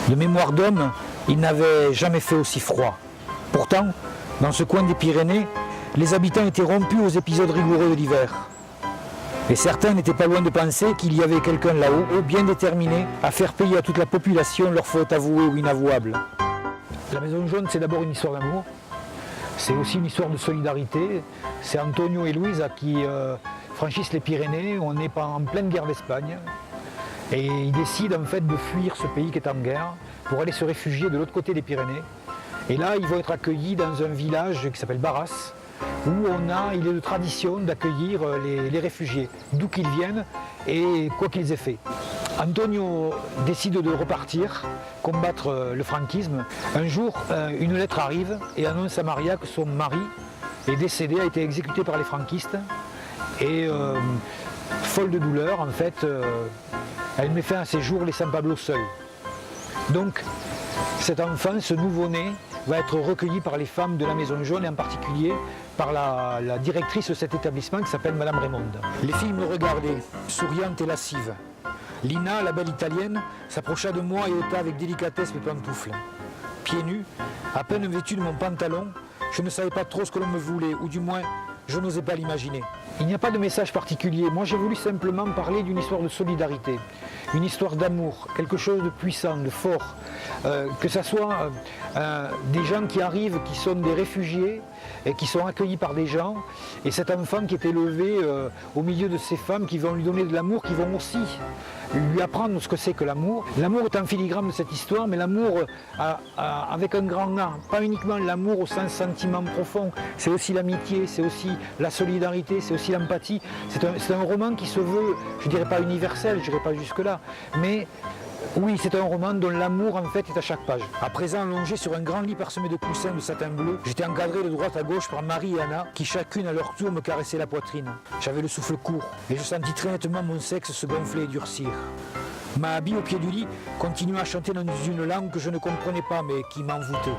De mémoire d'homme, il n'avait jamais fait aussi froid. Pourtant, dans ce coin des Pyrénées, les habitants étaient rompus aux épisodes rigoureux de l'hiver. Et certains n'étaient pas loin de penser qu'il y avait quelqu'un là-haut, bien déterminé à faire payer à toute la population leurs fautes avouées ou inavouables. La Maison Jaune, c'est d'abord une histoire d'amour. C'est aussi une histoire de solidarité. C'est Antonio et Louisa qui franchissent les Pyrénées. On est en pleine guerre d'Espagne. Et ils décident en fait de fuir ce pays qui est en guerre pour aller se réfugier de l'autre côté des Pyrénées. Et là, ils vont être accueillis dans un village qui s'appelle Barras, où il est de tradition d'accueillir les réfugiés, d'où qu'ils viennent et quoi qu'ils aient fait. Antonio décide de repartir, combattre le franquisme. Un jour, une lettre arrive et annonce à Maria que son mari est décédé, a été exécuté par les franquistes. Et folle de douleur, en fait, elle met fin à ses jours laissant Pablo seul. Donc, cet enfant, ce nouveau-né, va être recueilli par les femmes de la Maison Jaune et en particulier par la directrice de cet établissement qui s'appelle Madame Raymonde. Les filles me regardaient, souriantes et lascives. Lina, la belle italienne, s'approcha de moi et ôta avec délicatesse mes pantoufles. Pieds nus, à peine vêtu de mon pantalon, je ne savais pas trop ce que l'on me voulait, ou du moins, je n'osais pas l'imaginer. Il n'y a pas de message particulier. Moi, j'ai voulu simplement parler d'une histoire de solidarité, une histoire d'amour, quelque chose de puissant, de fort. Que ce soit des gens qui arrivent, qui sont des réfugiés et qui sont accueillis par des gens, et cet enfant qui est élevé au milieu de ces femmes qui vont lui donner de l'amour, qui vont aussi lui apprendre ce que c'est que l'amour. L'amour est en filigrane de cette histoire, mais l'amour avec un grand A, pas uniquement l'amour au sens sentiment profond, c'est aussi l'amitié, c'est aussi la solidarité, c'est aussi l'empathie. C'est un roman qui se veut, je dirais pas universel, je dirais pas jusque-là, mais oui, c'est un roman dont l'amour en fait est à chaque page. À présent allongé sur un grand lit parsemé de coussins de satin bleu, j'étais encadré de droite à gauche par Marie et Anna, qui chacune à leur tour me caressaient la poitrine. J'avais le souffle court, et je sentis très nettement mon sexe se gonfler et durcir. Mahabi, au pied du lit, continua à chanter dans une langue que je ne comprenais pas, mais qui m'envoûtait.